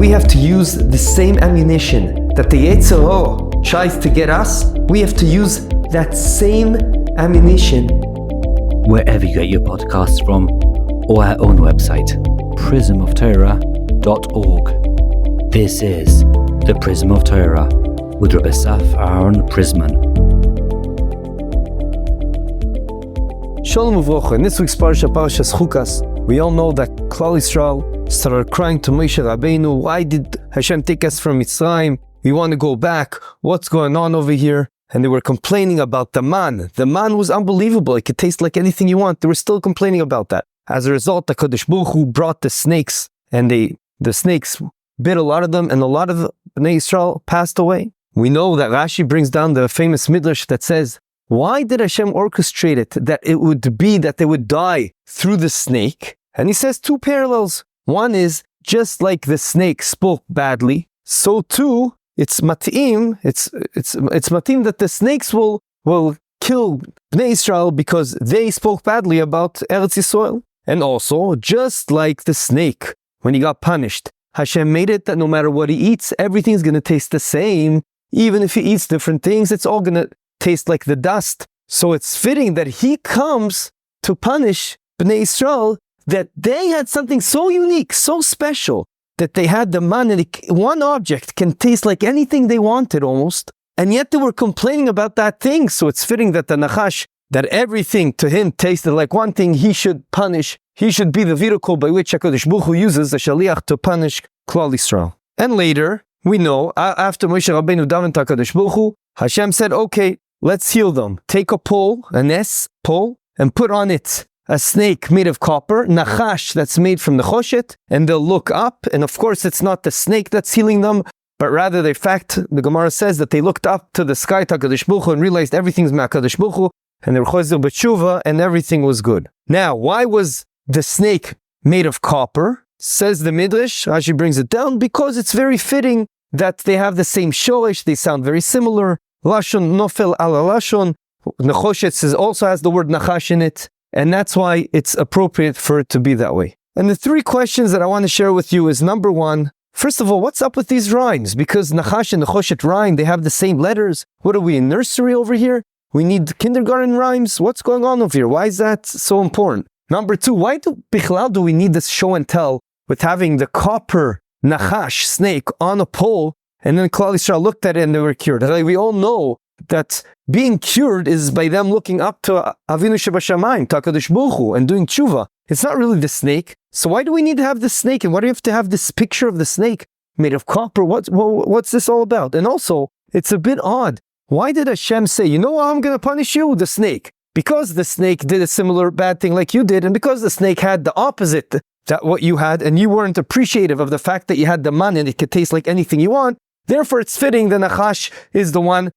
we have to use the same ammunition that the Yetzer Hara tries to get us. We have to use that same ammunition wherever you get your podcasts from, or our own website, prismoftorah.org. This is the Prism of Torah with Rabbi Saf Aaron Prisman. Shalom Uvrocha. In this week's Parshah, Parshas Chukas, we all know that Klal Yisrael started crying to Moshe Rabbeinu, why did Hashem take us from Mitzrayim? We want to go back. What's going on over here? And they were complaining about the man. The man was unbelievable. It could taste like anything you want. They were still complaining about that. As a result, the Kadosh Baruch Hu brought the snakes, and the snakes bit a lot of them, and a lot of Bnei Yisrael passed away. We know that Rashi brings down the famous midrash that says, why did Hashem orchestrate it that it would be that they would die through the snake? And he says two parallels. One is, just like the snake spoke badly, so too, it's matim, it's matim that the snakes will kill Bnei Israel because they spoke badly about Eretz Yisrael. And also, just like the snake, when he got punished, Hashem made it that no matter what he eats, everything's going to taste the same. Even if he eats different things, it's all going to taste like the dust. So it's fitting that he comes to punish Bnei Israel, that they had something so unique, so special, that they had the man, and one object can taste like anything they wanted almost, and yet they were complaining about that thing. So it's fitting that the Nachash, that everything to him tasted like one thing, he should punish. He should be the vehicle by which HaKadosh Baruch Hu uses the Shaliach to punish Klal Yisrael. And later, we know, after Moshe Rabbeinu davened to HaKadosh Baruch Hu, Hashem said, okay, let's heal them. Take a pole, an S pole, and put on it a snake made of copper, nachash that's made from the choshet, and they'll look up, and of course it's not the snake that's healing them, but rather the Gemara says that they looked up to the sky, to HaKadosh Baruch Hu, and realized everything's HaKadosh Baruch Hu, and they were chozir b'teshuvah, and everything was good. Now, why was the snake made of copper? Says the Midrash, Rashi brings it down, because it's very fitting that they have the same shoresh, they sound very similar. Lashon nofel ala lashon, Nechoshet also has the word nachash in it, and that's why it's appropriate for it to be that way. And the three questions that I want to share with you is, number one, first of all, what's up with these rhymes? Because Nachash and Nechoshet rhyme, they have the same letters. What are we, in nursery over here? We need kindergarten rhymes? What's going on over here? Why is that so important? Number two, why do we need this show and tell with having the copper Nachash snake on a pole, and then Klal Yisrael looked at it and they were cured? Like, we all know that being cured is by them looking up to Avinu Shebashamayim, to HaKadosh Baruch Hu, and doing teshuvah. It's not really the snake. So why do we need to have the snake? And why do you have to have this picture of the snake made of copper? What's this all about? And also, it's a bit odd. Why did Hashem say, you know what, I'm going to punish you, the snake? Because the snake did a similar bad thing like you did, and because the snake had the opposite that what you had, and you weren't appreciative of the fact that you had the man and it could taste like anything you want. Therefore, it's fitting the Nachash is the one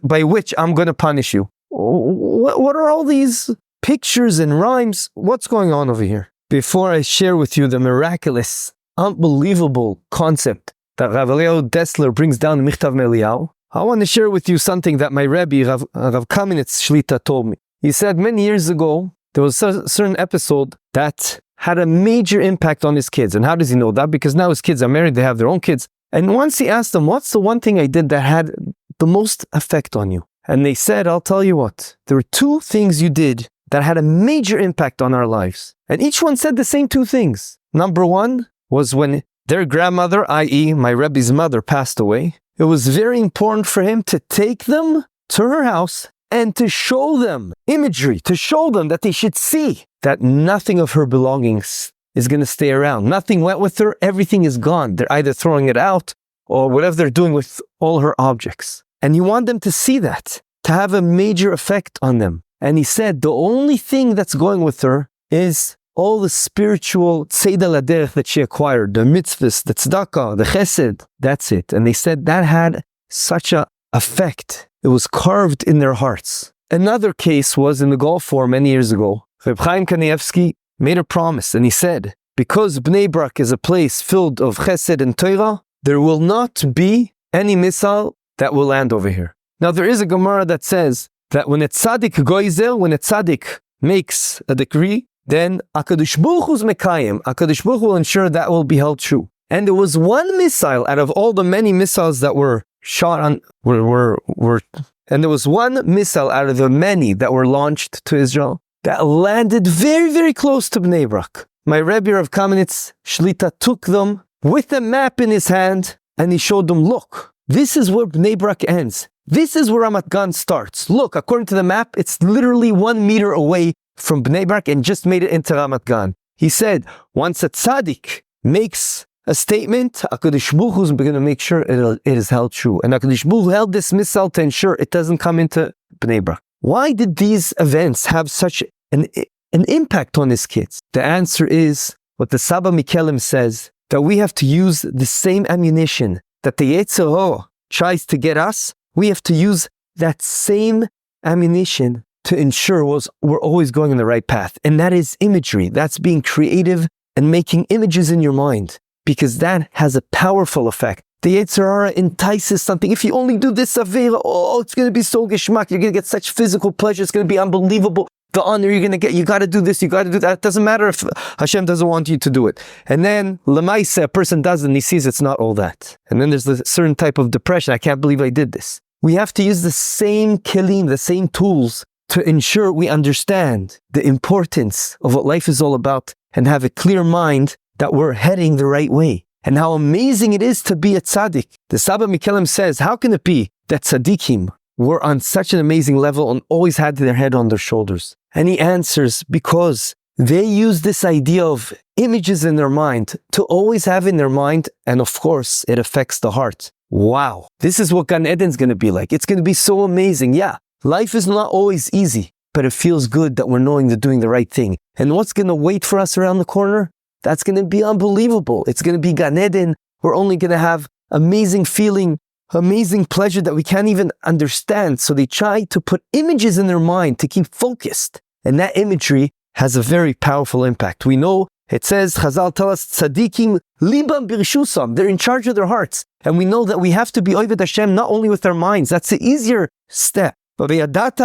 by which I'm going to punish you. What are all these pictures and rhymes? What's going on over here? Before I share with you the miraculous, unbelievable concept that Rav Eliyahu Dessler brings down in Michtav Meliyahu, I want to share with you something that my Rebbe, Rav Kamenetz Shlita, told me. He said many years ago, there was a certain episode that had a major impact on his kids. And how does he know that? Because now his kids are married, they have their own kids. And once he asked them, what's the one thing I did that had the most effect on you? And they said, I'll tell you what, there were two things you did that had a major impact on our lives. And each one said the same two things. Number one was when their grandmother, i.e. my Rebbe's mother, passed away. It was very important for him to take them to her house and to show them imagery, to show them that they should see that nothing of her belongings is going to stay around. Nothing went with her, everything is gone. They're either throwing it out or whatever they're doing with all her objects. And you want them to see that, to have a major effect on them. And he said the only thing that's going with her is all the spiritual tzeidah laderech that she acquired, the mitzvahs, the tzedakah, the chesed, that's it. And they said that had such an effect. It was carved in their hearts. Another case was in the Gulf War many years ago. Reb Chaim Kanievsky made a promise, and he said, because Bnei Brak is a place filled of chesed and Torah, there will not be any missile that will land over here. Now there is a Gemara that says that when a tzaddik goizel, when a tzaddik makes a decree, then HaKadosh Baruch Hu's mekayim, HaKadosh Baruch Hu will ensure that will be held true. And there was one missile out of all the many missiles that were shot on, and there was one missile out of the many that were launched to Israel that landed very, very close to Bnei Brak. My Rebbe of Kamenetz Shlita took them with a map in his hand, and he showed them, look, this is where Bnei Brak ends. This is where Ramat Gan starts. Look, according to the map, it's literally 1 meter away from Bnei Brak and just made it into Ramat Gan. He said, once a tzaddik makes a statement, HaKadosh Baruch Hu is going to make sure it is held true. And HaKadosh Baruch Hu held this missile to ensure it doesn't come into Bnei Brak. Why did these events have such an impact on his kids? The answer is what the Saba Mikelim says, that we have to use the same ammunition that the Yetzer Hara tries to get us. We have to use that same ammunition to ensure we're always going on the right path. And that is imagery. That's being creative and making images in your mind, because that has a powerful effect. The Yetzer Hara entices something. If you only do this avera, it's going to be so geschmack. You're going to get such physical pleasure. It's going to be unbelievable. The honor you're going to get. You got to do this. You got to do that. It doesn't matter if Hashem doesn't want you to do it. And then lemaisa, a person does it and he sees it's not all that. And then there's a certain type of depression. I can't believe I did this. We have to use the same kelim, the same tools to ensure we understand the importance of what life is all about and have a clear mind that we're heading the right way. And how amazing it is to be a tzaddik. The Saba Mikelim says, how can it be that tzaddikim were on such an amazing level and always had their head on their shoulders? And he answers, because they use this idea of images in their mind to always have in their mind, and of course, it affects the heart. Wow, this is what Gan Eden's going to be like. It's going to be so amazing. Yeah, life is not always easy, but it feels good that we're knowing they're doing the right thing. And what's going to wait for us around the corner? That's going to be unbelievable. It's going to be Gan Eden. We're only going to have amazing feeling, amazing pleasure that we can't even understand. So they try to put images in their mind to keep focused. And that imagery has a very powerful impact. We know, it says, Chazal tell us, Tzaddikim libam birshusam. They're in charge of their hearts. And we know that we have to be Oved Hashem not only with our minds. That's the easier step. We have to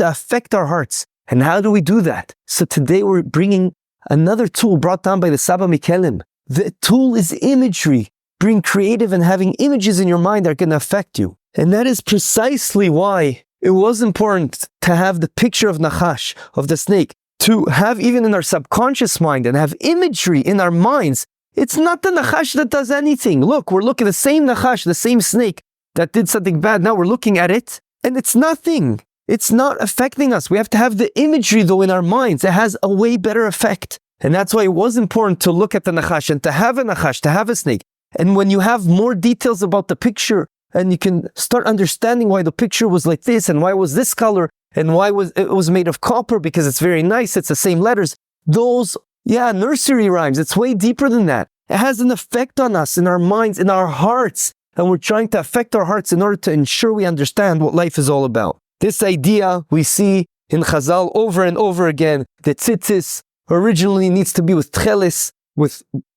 affect our hearts. And how do we do that? So today we're bringing another tool brought down by the Saba Mikelim. The tool is imagery. Being creative and having images in your mind that are going to affect you. And that is precisely why it was important to have the picture of Nachash, of the snake, to have even in our subconscious mind and have imagery in our minds. It's not the Nachash that does anything. Look, we're looking at the same Nachash, the same snake that did something bad. Now we're looking at it and it's nothing. It's not affecting us. We have to have the imagery though in our minds. It has a way better effect. And that's why it was important to look at the Nachash and to have a Nachash, to have a snake. And when you have more details about the picture and you can start understanding why the picture was like this and why it was this color and why it was made of copper because it's very nice, it's the same letters. Those, nursery rhymes. It's way deeper than that. It has an effect on us, in our minds, in our hearts. And we're trying to affect our hearts in order to ensure we understand what life is all about. This idea we see in Chazal over and over again. The tzitzis originally needs to be with tchelis.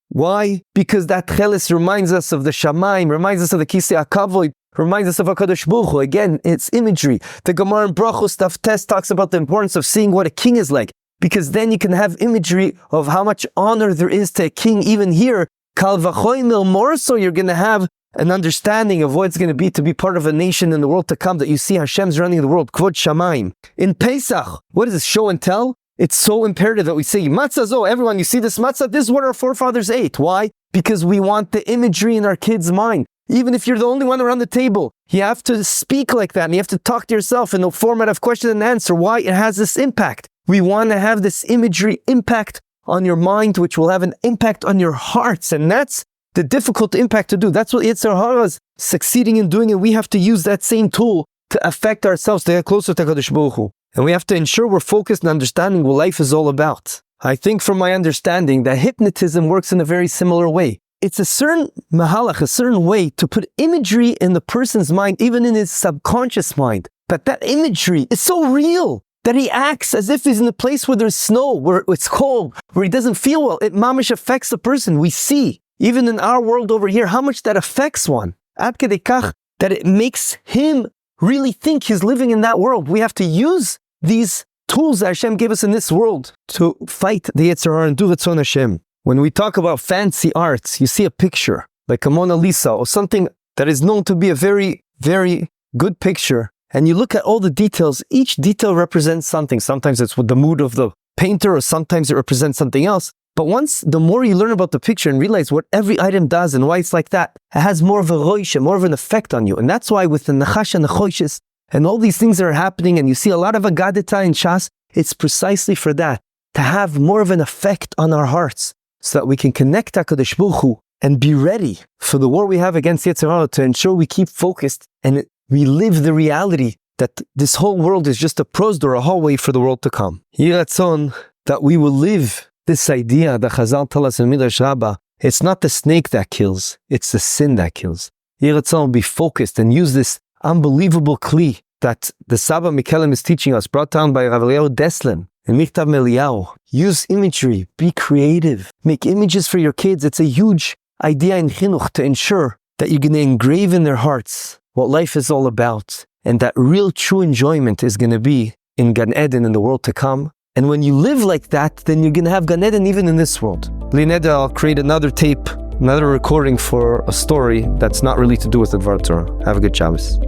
Why? Because that tchelis reminds us of the shamayim, reminds us of the kisei hakavod, reminds us of HaKadosh Baruch Hu. Again, it's imagery. The Gemara in Brachos Daf Tes talks about the importance of seeing what a king is like, because then you can have imagery of how much honor there is to a king. Even here, Kal v'choimil more so, you're going to have an understanding of what it's going to be part of a nation in the world to come, that you see Hashem's running the world, Kvod Shamayim. In Pesach, what is this, show and tell? It's so imperative that we say, matzah zo, everyone, you see this matzah? This is what our forefathers ate. Why? Because we want the imagery in our kids' mind. Even if you're the only one around the table, you have to speak like that and you have to talk to yourself in the format of question and answer. Why? It has this impact. We want to have this imagery impact on your mind, which will have an impact on your hearts. And that's the difficult impact to do. That's what Yetzer Hara is succeeding in doing, and we have to use that same tool to affect ourselves, to get closer to HaKadosh Baruch Hu. And we have to ensure we're focused and understanding what life is all about. I think from my understanding that hypnotism works in a very similar way. It's a certain mahalach, a certain way to put imagery in the person's mind, even in his subconscious mind. But that imagery is so real that he acts as if he's in a place where there's snow, where it's cold, where he doesn't feel well. It mamish affects the person. We see, even in our world over here, how much that affects one. Ad kedei kach, that it makes him really think he's living in that world. We have to use these tools that Hashem gave us in this world to fight the Yetzer Hara and do Ratzon Hashem. When we talk about fancy arts, you see a picture like a Mona Lisa or something that is known to be a very, very good picture, and you look at all the details, each detail represents something. Sometimes it's with the mood of the painter, or sometimes it represents something else. But the more you learn about the picture and realize what every item does and why it's like that, it has more of a roish, more of an effect on you. And that's why with the Nachash and the Choishes and all these things that are happening, and you see a lot of Agadita in Shas, it's precisely for that, to have more of an effect on our hearts, so that we can connect HaKadosh Baruch Hu and be ready for the war we have against Yetzer Hara, to ensure we keep focused and we live the reality that this whole world is just a prosdor, a hallway for the world to come. Yeh Ratzon that we will live this idea that Chazal tell us in Midrash Rabbah, it's not the snake that kills, it's the sin that kills. Yeh Ratzon will be focused and use this unbelievable kli that the Saba Mikelem is teaching us, brought down by Rav Eliyahu Deslem in Michtav Meliyahu. Use imagery, be creative, make images for your kids. It's a huge idea in Chinuch to ensure that you're going to engrave in their hearts what life is all about, and that real true enjoyment is going to be in Gan Eden in the world to come. And when you live like that, then you're going to have Gan Eden even in this world. Lineda, I'll create another tape, another recording for a story that's not really to do with the Dvar Torah. Have a good Shabbos.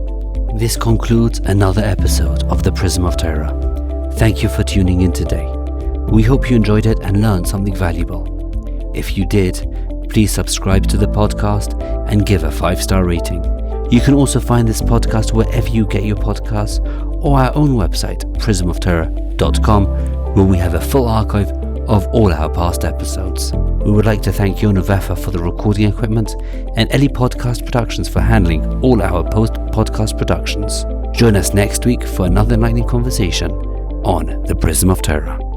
This concludes another episode of The Prism of Torah. Thank you for tuning in today. We hope you enjoyed it and learned something valuable. If you did, please subscribe to the podcast and give a 5-star rating. You can also find this podcast wherever you get your podcasts, or our own website, prismoftorah.com, where we have a full archive of all our past episodes. We would like to thank Yona Vefa for the recording equipment and Eli Podcast Productions for handling all our post-podcast productions. Join us next week for another enlightening conversation on The Prism of Torah.